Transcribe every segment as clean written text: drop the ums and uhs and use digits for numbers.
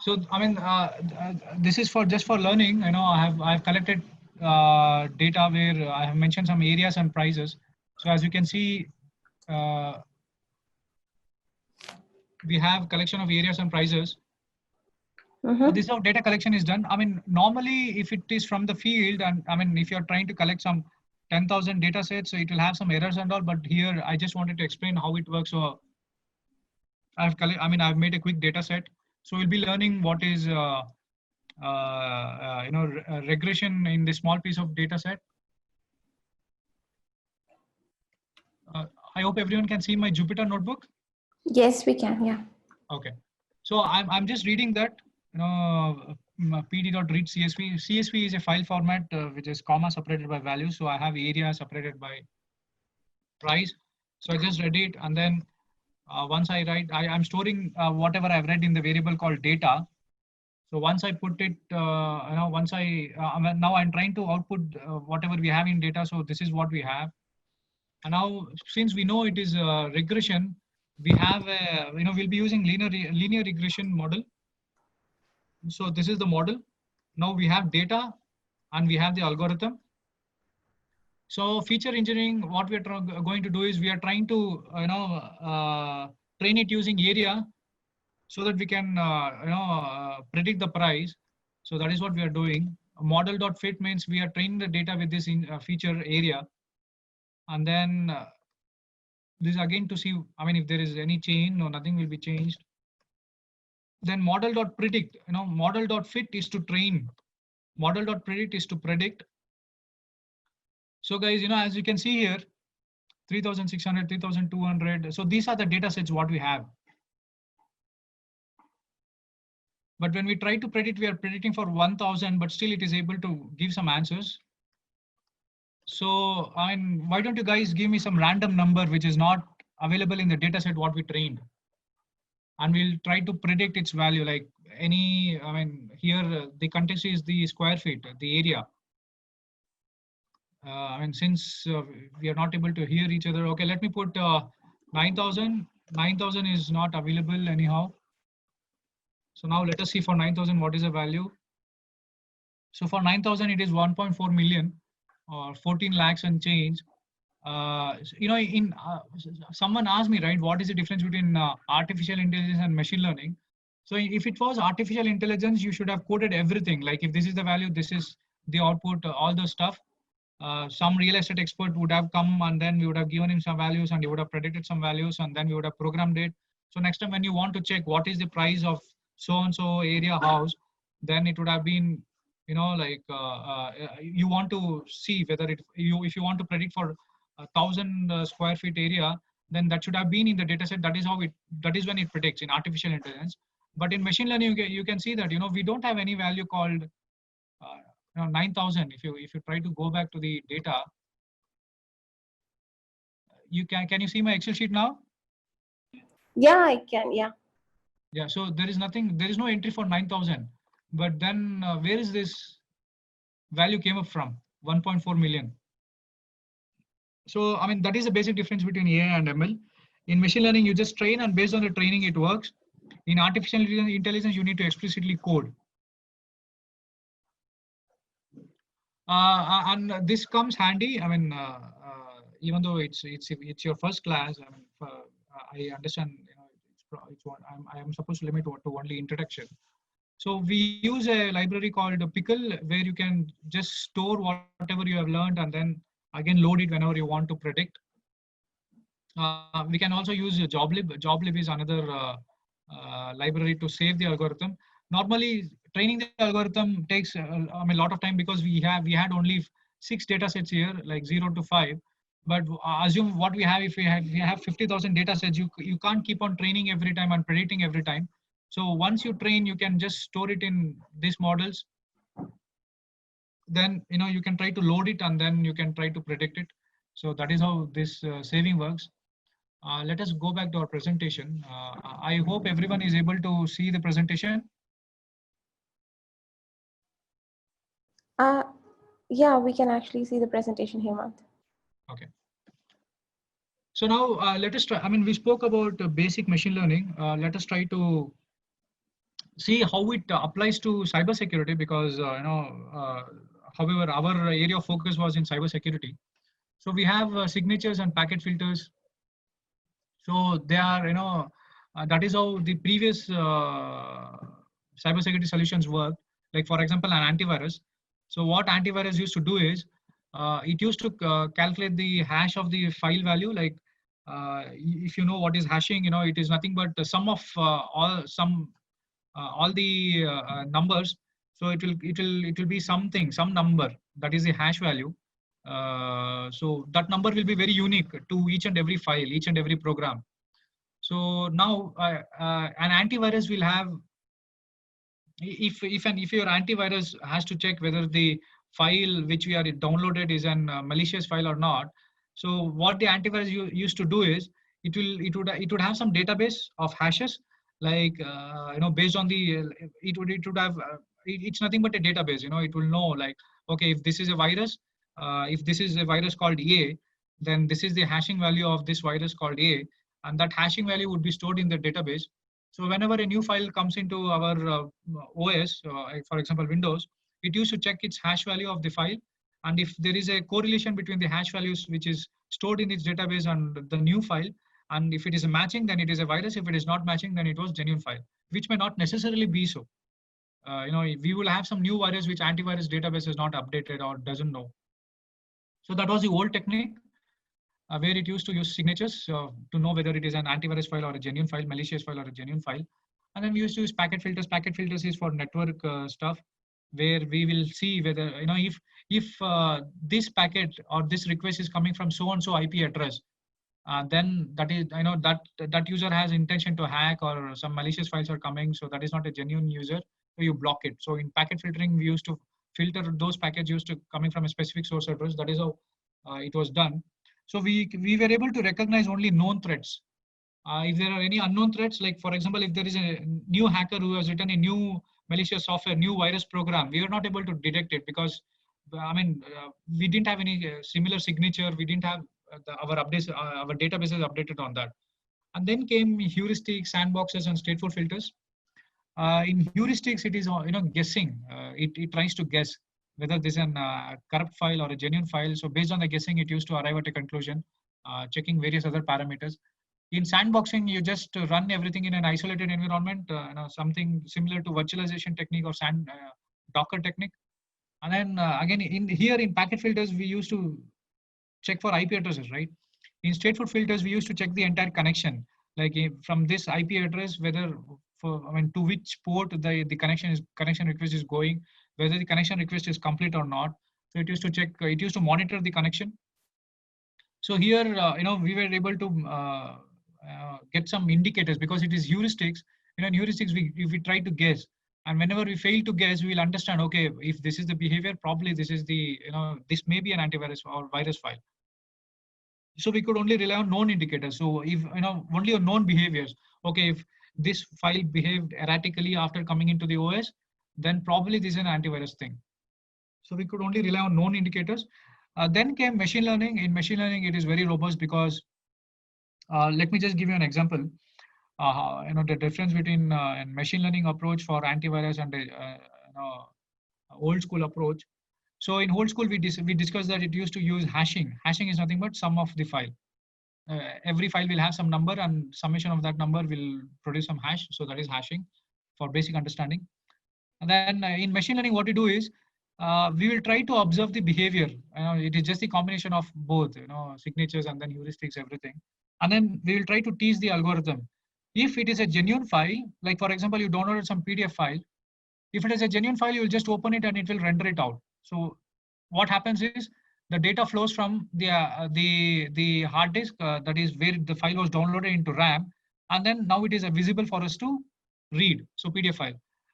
So I mean, this is for just for learning. You know, I've collected data where I have mentioned some areas and prices. So as you can see, uh, we have collection of areas and prices. So Mm-hmm. this is how data collection is done. I mean, normally if it is from the field, and I mean, if you're trying to collect some 10,000 data sets, so it will have some errors and all. But here, I just wanted to explain how it works. So I've made a quick data set. So we'll be learning what is regression in this small piece of data set. Uh, I hope everyone can see my Jupyter notebook. Yes, we can. Yeah. Okay. So I'm just reading that, you know, pd.read CSV. CSV is a file format which is comma separated by value. So I have area separated by price. So I just read it, and then once I write, I'm storing whatever I've read in the variable called data. So once I put it, now I'm trying to output whatever we have in data. So this is what we have. And now, since we know it is regression, we have we'll be using linear regression model. So this is the model. Now we have data and we have the algorithm. So feature engineering, what we are going to do is we are trying to train it using area so that we can predict the price. So that is what we are doing. Model.fit means we are training the data with this feature area, and then this again to see, I mean, if there is any change, no, nothing will be changed. Then model.predict, model.fit is to train, model.predict is to predict. So guys, as you can see here, 3,600, 3,200. So these are the data sets what we have. But when we try to predict, we are predicting for 1,000, but still it is able to give some answers. So, I mean, why don't you guys give me some random number which is not available in the data set what we trained? And we'll try to predict its value, like any, I mean, here the context is the square feet, the area. I mean, since we are not able to hear each other, okay, let me put 9,000. 9,000 is not available anyhow. So now let us see for 9,000, what is the value? So for 9,000, it is 1.4 million or 14 lakhs and change. Someone asked me, right, what is the difference between artificial intelligence and machine learning? So if it was artificial intelligence, you should have coded everything. Like if this is the value, this is the output, all the stuff. Some real estate expert would have come and then we would have given him some values and he would have predicted some values and then we would have programmed it. So next time when you want to check what is the price of so-and-so area house, then it would have been, you want to see whether if you want to predict for 1,000 square feet area, then that should have been in the data set. That is when it predicts in artificial intelligence. But in machine learning, you can see that, we don't have any value called 9,000. If you try to go back to the data, can you see my Excel sheet now? Yeah, I can. Yeah. Yeah. So there is nothing. There is no entry for 9,000. But then where is this value came up from? 1.4 million. So I mean that is the basic difference between AI and ML. In machine learning, you just train, and based on the training, it works. In artificial intelligence, you need to explicitly code. And this comes handy. I mean, even though it's your first class, I mean, I understand. It's what I'm supposed to limit to only introduction. So we use a library called Pickle, where you can just store whatever you have learned and then again load it whenever you want to predict. We can also use JobLib. JobLib is another library to save the algorithm. Normally, training the algorithm takes a lot of time because we had only 6 data sets here, like 0 to 5. But assume what we have, if we have 50,000 data sets, you can't keep on training every time and predicting every time. So once you train, you can just store it in these models. Then you can try to load it and then you can try to predict it. So that is how this saving works. Let us go back to our presentation. I hope everyone is able to see the presentation. Yeah, we can actually see the presentation, Hemant. Okay. So now let us try. I mean, we spoke about basic machine learning. Let us try to see how it applies to cybersecurity, because however, our area of focus was in cybersecurity. So we have signatures and packet filters. So they are, that is how the previous cybersecurity solutions work. Like for example, an antivirus. So what antivirus used to do is, it used to calculate the hash of the file value. Like if you know what is hashing, it is nothing but the sum of all the numbers. So it will be something, some number, that is the hash value. So that number will be very unique to each and every file, each and every program. So now an antivirus will have, if your antivirus has to check whether the file which we are downloaded is an malicious file or not. So what the antivirus used to do is, it would have some database of hashes, like based on the it would have it's nothing but a database. It will know, like, okay, if this is a virus, if this is a virus called A, then this is the hashing value of this virus called A, and that hashing value would be stored in the database. So whenever a new file comes into our OS, for example, Windows, it used to check its hash value of the file. And if there is a correlation between the hash values which is stored in its database and the new file, and if it is a matching, then it is a virus. If it is not matching, then it was genuine file, which may not necessarily be so. We will have some new virus which antivirus database is not updated or doesn't know. So that was the old technique, where it used to use signatures to know whether it is an antivirus file or a genuine file, malicious file or a genuine file. And then we used to use packet filters. Packet filters is for network stuff, where we will see whether, if this packet or this request is coming from so and so IP address, then that is, that user has intention to hack, or some malicious files are coming, so that is not a genuine user, so you block it. So in packet filtering, we used to filter those packets used to coming from a specific source address. That is how it was done. So we were able to recognize only known threats. If there are any unknown threats, like for example, if there is a new hacker who has written a new malicious software, new virus program, we were not able to detect it, because we didn't have any similar signature. We didn't have our updates, our databases updated on that. And then came heuristics, sandboxes, and stateful filters. In heuristics, it is guessing. It tries to guess whether this is a corrupt file or a genuine file. So based on the guessing, it used to arrive at a conclusion, checking various other parameters. In sandboxing, you just run everything in an isolated environment, something similar to virtualization technique or Docker technique. And then again, in packet filters, we used to check for IP addresses, right? In stateful filters, we used to check the entire connection, like from this IP address, whether to which port the connection request is going, whether the connection request is complete or not. So it used to check, it used to monitor the connection. So here, we were able to get some indicators, because it is heuristics. In heuristics, we try to guess, and whenever we fail to guess, we will understand, okay, if this is the behavior, probably this is the, this may be an antivirus or virus file. So we could only rely on known indicators. So if, only on known behaviors, okay, if this file behaved erratically after coming into the OS, then probably this is an antivirus thing. So we could only rely on known indicators. Then came machine learning. In machine learning, it is very robust, because let me just give you an example. The difference between a machine learning approach for antivirus and old school approach. So in old school, we discussed that it used to use hashing. Hashing is nothing but sum of the file. Every file will have some number, and summation of that number will produce some hash. So that is hashing for basic understanding. And then in machine learning, what we do is, we will try to observe the behavior. It is just the combination of both, signatures and then heuristics, everything. And then we will try to teach the algorithm. If it is a genuine file, like for example, you downloaded some PDF file. If it is a genuine file, you will just open it and it will render it out. So what happens is, the data flows from the hard disk, that is where the file was downloaded, into RAM, and then now it is visible for us to read. So PDF file.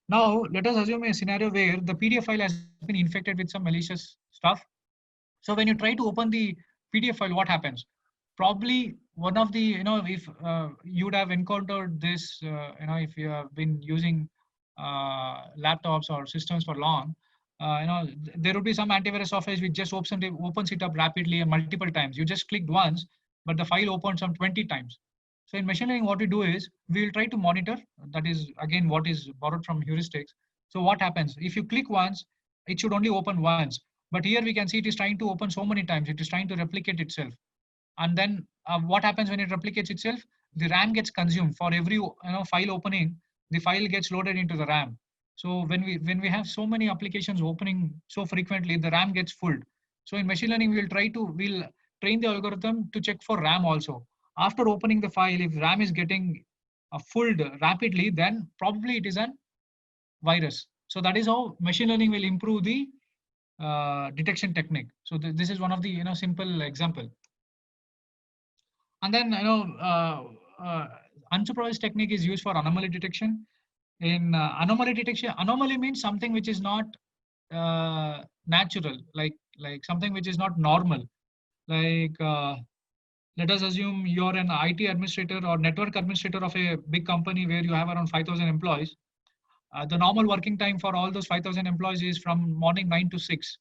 Now let us assume a scenario where the PDF file has been infected with some malicious stuff. So when you try to open the PDF file, what happens? Probably one of the, if you would have encountered this, if you have been using laptops or systems for long, there would be some antivirus software which just opens it up rapidly and multiple times. You just clicked once, but the file opens some 20 times. So in machine learning, what we do is we will try to monitor. That is again what is borrowed from heuristics. So what happens if you click once, it should only open once. But here we can see it is trying to open so many times. It is trying to replicate itself. And then what happens when it replicates itself? The RAM gets consumed for every file opening. The file gets loaded into the RAM. So when we have so many applications opening so frequently, the RAM gets full. So in machine learning, we'll train the algorithm to check for RAM also. After opening the file, if RAM is getting fulled rapidly, then probably it is a virus. So that is how machine learning will improve the detection technique. So this is one of the simple example. And then unsupervised technique is used for anomaly detection. In anomaly detection, anomaly means something which is not natural, like something which is not normal. Like let us assume you're an IT administrator or network administrator of a big company where you have around 5,000 employees. The normal working time for all those 5,000 employees is from morning 9 to 6.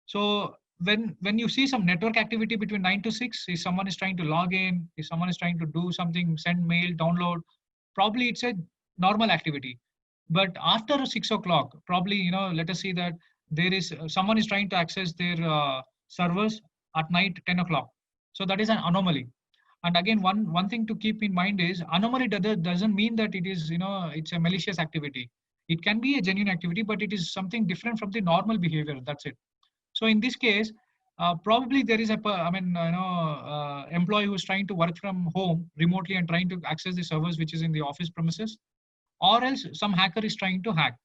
So when you see some network activity between 9 to 6, if someone is trying to log in, if someone is trying to do something, send mail, download, probably it's a normal activity. But after 6 o'clock, probably let us see that there is someone is trying to access their servers at night 10 o'clock. So that is an anomaly. And again, one thing to keep in mind is anomaly doesn't mean that it is it's a malicious activity. It can be a genuine activity, but it is something different from the normal behavior. That's it. So in this case, probably there is employee who is trying to work from home remotely and trying to access the servers which is in the office premises, or else some hacker is trying to hack.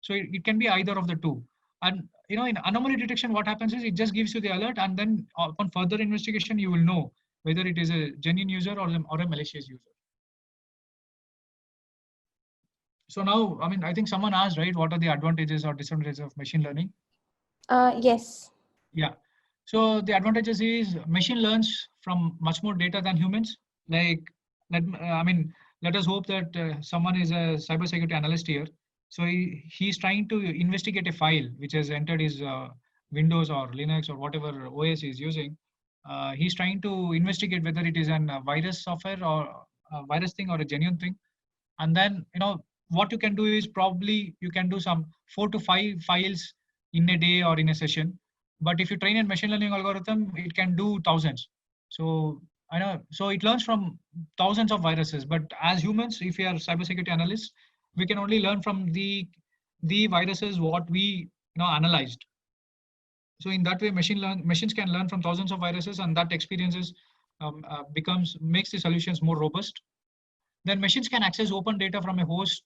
So it can be either of the two. And in anomaly detection, what happens is it just gives you the alert, and then upon further investigation, you will know whether it is a genuine user or a malicious user. So now, I think someone asked, right, what are the advantages or disadvantages of machine learning? Yes. Yeah. So the advantages is machine learns from much more data than humans. Like, let us hope that someone is a cybersecurity analyst here. So he's trying to investigate a file which has entered his Windows or Linux or whatever OS he's using. He's trying to investigate whether it is a virus software or a virus thing or a genuine thing. And then, what you can do is probably you can do some 4 to 5 files in a day or in a session. But if you train a machine learning algorithm, it can do thousands. So so it learns from thousands of viruses. But as humans, if we are cybersecurity analysts, we can only learn from the viruses what we analyzed. So in that way, machines can learn from thousands of viruses, and that experiences makes the solutions more robust. Then machines can access open data from a host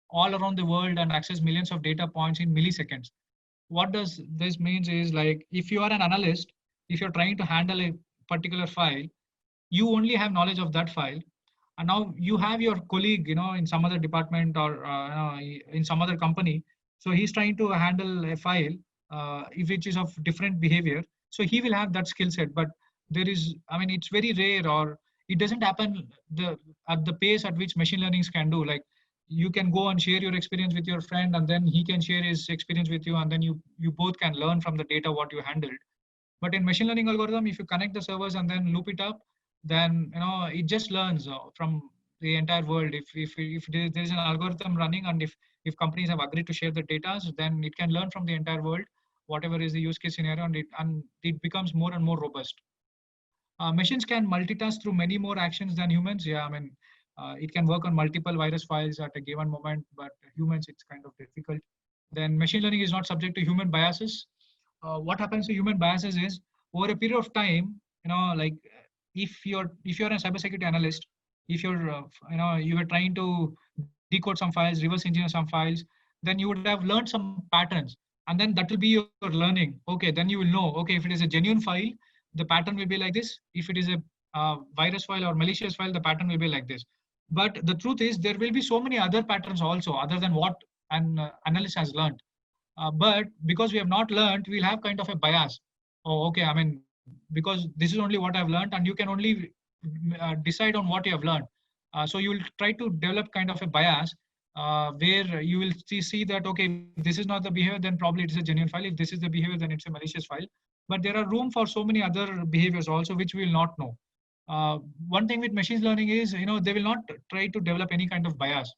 all around the world and access millions of data points in milliseconds. What does this means is, like, if you are an analyst, if you're trying to handle a particular file, you only have knowledge of that file. And now you have your colleague, in some other department or in some other company. So he's trying to handle a file which is of different behavior. So he will have that skill set. But there is, it's very rare, or it doesn't happen at the pace at which machine learnings can do. Like, you can go and share your experience with your friend, and then he can share his experience with you, and then you both can learn from the data what you handled. But in machine learning algorithm, if you connect the servers and then loop it up, then it just learns from the entire world. If there is an algorithm running, and if companies have agreed to share the data, then it can learn from the entire world whatever is the use case scenario, and it becomes more and more robust. Machines can multitask through many more actions than humans. Yeah, it can work on multiple virus files at a given moment, but humans, it's kind of difficult. Then machine learning is not subject to human biases. What happens to human biases is, over a period of time, like, if you're a cybersecurity analyst, if you were trying to decode some files, reverse engineer some files, then you would have learned some patterns, and then that will be your learning. Okay, then you will know, okay, if it is a genuine file, the pattern will be like this. If it is a virus file or malicious file, the pattern will be like this. But the truth is, there will be so many other patterns also, other than what an analyst has learned. But because we have not learned, we'll have kind of a bias. Oh, okay, because this is only what I've learned, and you can only decide on what you have learned. So you will try to develop kind of a bias where you will see that, okay, if this is not the behavior, then probably it is a genuine file. If this is the behavior, then it's a malicious file. But there are room for so many other behaviors also, which we will not know. One thing with machine learning is, they will not try to develop any kind of bias,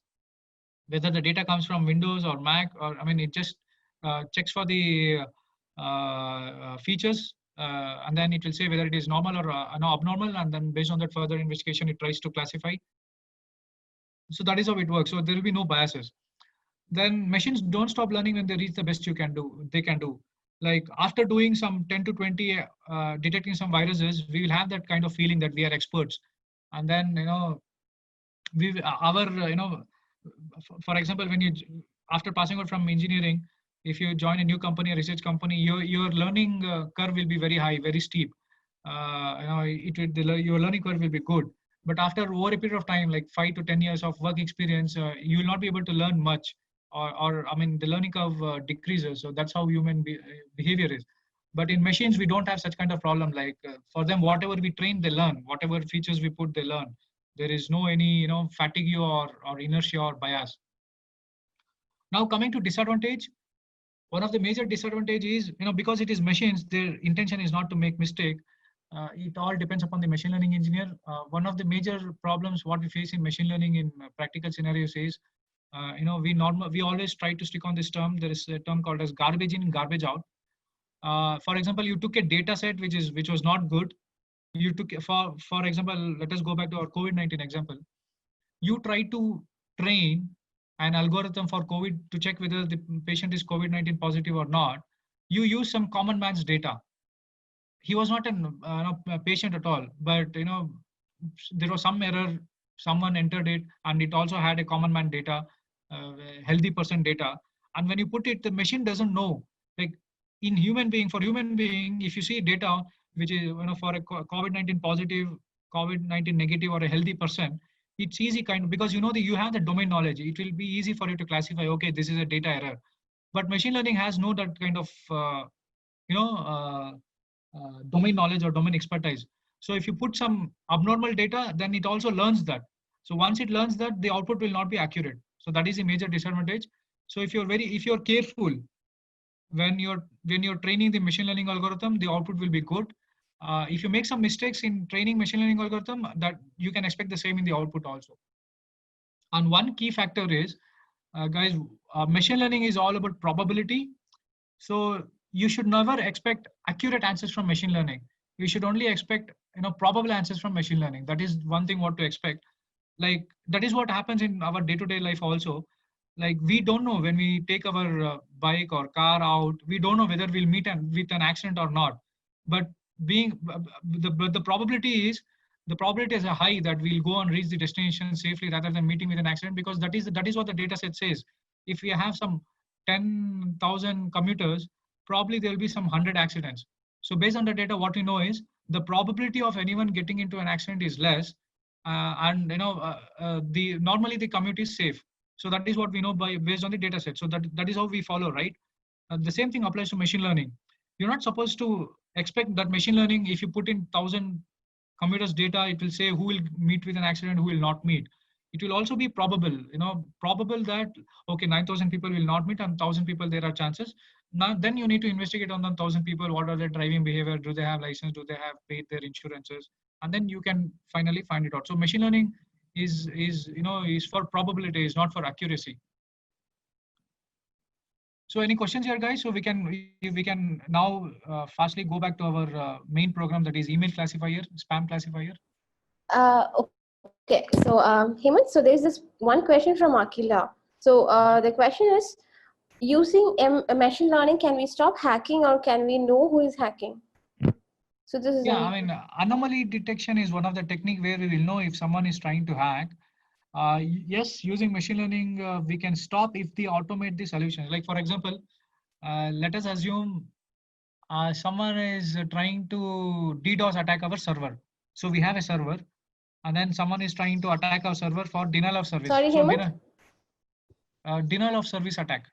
whether the data comes from Windows or Mac, or it just checks for the features, and then it will say whether it is normal or abnormal, and then based on that further investigation, it tries to classify. So that is how it works. So there will be no biases. Then machines don't stop learning when they reach the best they can do. Like after doing some 10 to 20 detecting some viruses, we will have that kind of feeling that we are experts. And then for example, when you after passing out from engineering, if you join a new company, a research company, your learning curve will be very high, very steep. Your learning curve will be good. But after over a period of time, like 5 to 10 years of work experience, you will not be able to learn much, or the learning curve decreases. So that's how human behavior is. But in machines, we don't have such kind of problem. Like for them, whatever we train, they learn. Whatever features we put, they learn. There is no any fatigue or inertia or bias. Now coming to disadvantage, one of the major disadvantage is, because it is machines, their intention is not to make mistake. It all depends upon the machine learning engineer. One of the major problems what we face in machine learning in practical scenarios is, we always try to stick on this term. There is a term called as garbage in, garbage out. For example, you took a data set which was not good. You took, for example, let us go back to our COVID-19 example. You try to train an algorithm for COVID to check whether the patient is COVID-19 positive or not. You use some common man's data. He was not a patient at all, but there was some error. Someone entered it, and it also had a common man data, healthy person data. And when you put it, the machine doesn't know. Like for human being, if you see data which is for a COVID-19 positive, COVID-19 negative, or a healthy person, it's easy because you have the domain knowledge. It will be easy for you to classify. Okay, this is a data error. But machine learning has no that kind of domain knowledge or domain expertise. So if you put some abnormal data, then it also learns that. So once it learns that, the output will not be accurate. So that is a major disadvantage. So if you're careful when you're training the machine learning algorithm, the output will be good. If you make some mistakes in training machine learning algorithm, that you can expect the same in the output also. And one key factor is, guys, machine learning is all about probability. So you should never expect accurate answers from machine learning. You should only expect probable answers from machine learning. That is one thing what to expect. Like that is what happens in our day-to-day life also. Like we don't know when we take our bike or car out, we don't know whether we'll meet with an accident or not. But the probability is a high that we'll go and reach the destination safely rather than meeting with an accident, because that is what the data set says. If we have some 10,000 commuters, probably there will be some 100 accidents. So based on the data, what we know is the probability of anyone getting into an accident is less, and normally the commute is safe. So that is what we know based on the data set. So that is how we follow, right? The same thing applies to machine learning. You're not supposed to expect that machine learning, if you put in 1,000 commuters data, it will say who will meet with an accident, who will not meet. It will also be probable that, okay, 9,000 people will not meet and 1,000 people there are chances. Now, then you need to investigate on the 1,000 people. What are their driving behavior? Do they have license? Do they have paid their insurances? And then you can finally find it out. So machine learning is for probability, is not for accuracy. So any questions here, guys? So we can now fastly go back to our main program, that is email classifier, spam classifier. Okay. So Hemant, so there's this one question from Akila. So the question is, using machine learning, can we stop hacking, or can we know who is hacking? So this is anomaly detection is one of the technique where we will know if someone is trying to hack. Yes, using machine learning, we can stop if they automate the solution. Like for example, let us assume someone is trying to DDoS attack our server. So we have a server, and then someone is trying to attack our server for denial of service. Sorry, so Hemant? Denial of service attack.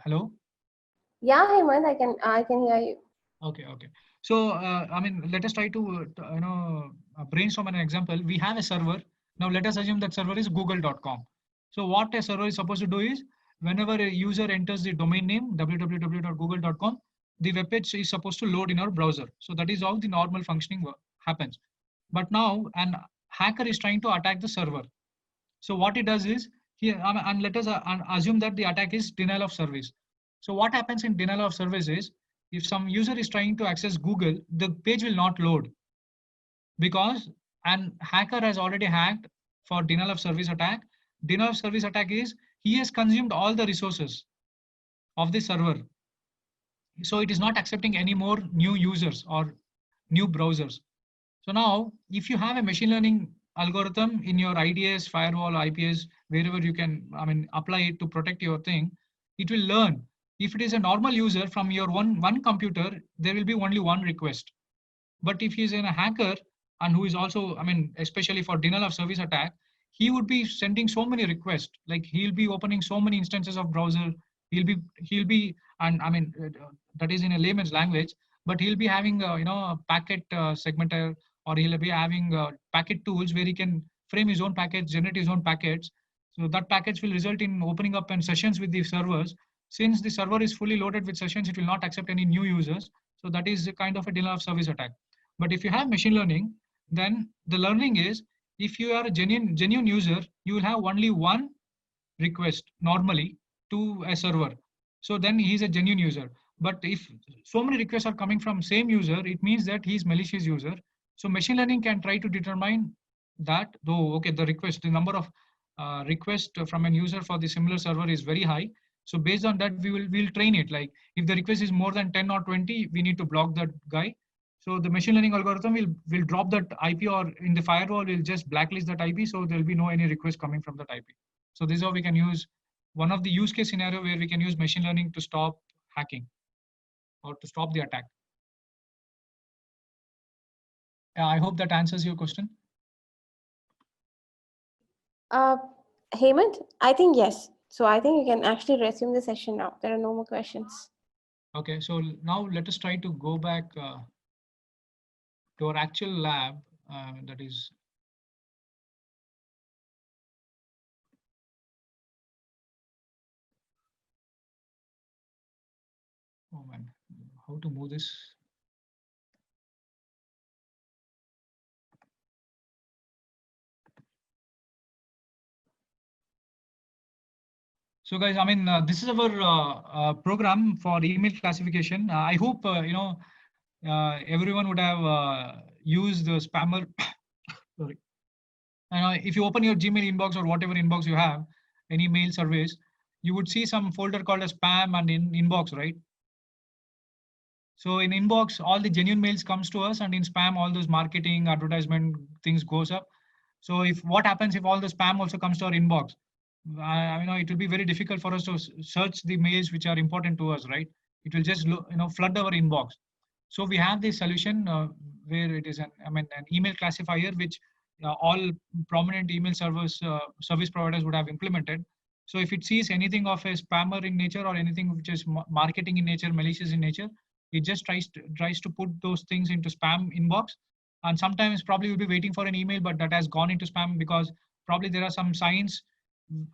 Hello? Yeah, Hemant, I can hear you. Okay. So let us try to brainstorm an example. We have a server. Now let us assume that server is google.com. So what a server is supposed to do is, whenever a user enters the domain name www.google.com, the web page is supposed to load in our browser. So that is how the normal functioning happens. But now an hacker is trying to attack the server. So what it does is, here, and let us assume that the attack is denial of service. So what happens in denial of service is, if some user is trying to access Google, the page will not load because an hacker has already hacked for denial of service attack. Denial of service attack is he has consumed all the resources of the server. So it is not accepting any more new users or new browsers. So now, if you have a machine learning algorithm in your IDS, firewall, IPS, wherever you can, apply it to protect your thing, it will learn. If it is a normal user from your one computer, there will be only one request. But if he's in a hacker and who is also, especially for denial of service attack, he would be sending so many requests. Like he'll be opening so many instances of browser. He'll be, and that is in a layman's language, but he'll be having, a packet segmenter, or he'll be having packet tools where he can frame his own packets, generate his own packets. So that packets will result in opening up and sessions with the servers. Since the server is fully loaded with sessions, it will not accept any new users. So that is a kind of a denial of service attack. But if you have machine learning, then the learning is, if you are a genuine user, you will have only one request normally to a server. So then he's a genuine user. But if so many requests are coming from same user, it means that he's malicious user. So machine learning can try to determine that, though, okay, the number of requests from an user for the similar server is very high. So based on that, we'll train it. Like if the request is more than 10 or 20, we need to block that guy. So the machine learning algorithm will drop that IP, or in the firewall, will just blacklist that IP. So there'll be no any request coming from that IP. So this is how we can use one of the use case scenario where we can use machine learning to stop hacking or to stop the attack. Yeah, I hope that answers your question. Hemant, I think yes. So I think you can actually resume the session now. There are no more questions. Okay, so now let us try to go back to our actual lab. That is, oh man, how to move this? So guys, this is our program for email classification. I hope, everyone would have used the spammer. Sorry. If you open your Gmail inbox or whatever inbox you have, any mail service, you would see some folder called as spam and in inbox, right? So in inbox, all the genuine mails comes to us, and in spam, all those marketing, advertisement things goes up. So if what happens if all the spam also comes to our inbox? It will be very difficult for us to search the mails which are important to us, right? It will just flood our inbox. So we have this solution where it is an email classifier which all prominent email service providers would have implemented. So if it sees anything of a spammer in nature or anything which is marketing in nature, malicious in nature, it just tries to put those things into spam inbox. And sometimes probably you'll be waiting for an email, but that has gone into spam because probably there are some signs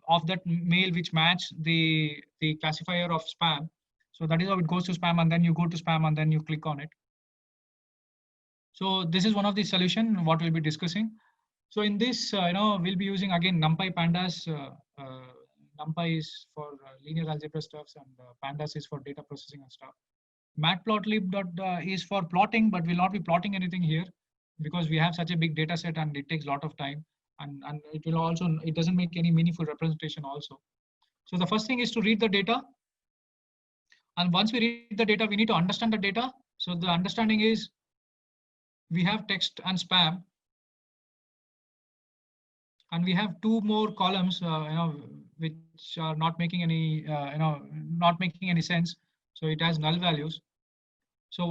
of that mail which match the classifier of spam. So that is how it goes to spam, and then you go to spam and then you click on it. So this is one of the solution what we'll be discussing. So in this, we'll be using again NumPy pandas. NumPy is for linear algebra stuffs, and pandas is for data processing and stuff. Matplotlib is for plotting, but we'll not be plotting anything here because we have such a big data set and it takes a lot of time, and it doesn't make any meaningful representation also. So the first thing is to read the data. And once we read the data, we need to understand the data. So the understanding is we have text and spam, and we have two more columns, which are not making any, sense. So it has null values. So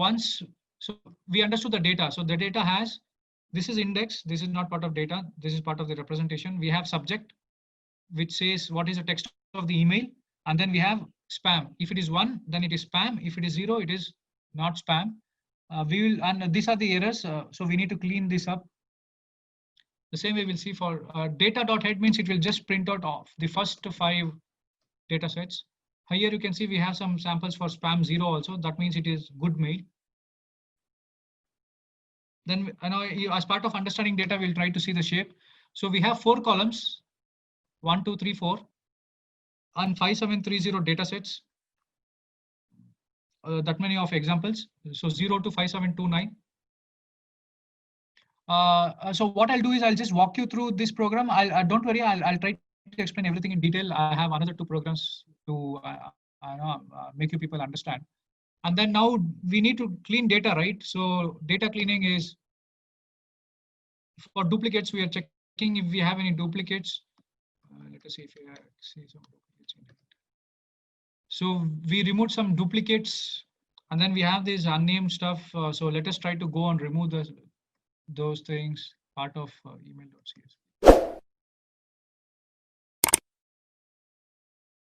we understood the data. So the data has, this is index, this is not part of data, this is part of the representation. We have subject, which says what is the text of the email. And then we have spam. If it is 1, then it is spam. If it is 0, it is not spam. And these are the errors. So we need to clean this up. The same way we'll see for data.head means it will just print out of the first 5 data sets. Here you can see we have some samples for spam 0 also. That means it is good mail. Then as part of understanding data, we'll try to see the shape. So we have 4 columns, 1, 2, 3, 4, and 5730 data sets. That many of examples. So 0 to 5729. So what I'll do is I'll just walk you through this program. Don't worry, I'll try to explain everything in detail. I have another 2 programs to make you people understand. And then now we need to clean data, right? So data cleaning is for duplicates. We are checking if we have any duplicates. Let us see if we see some duplicates in it. So we removed some duplicates, and then we have this unnamed stuff. So let us try to go and remove those things, part of email.cs.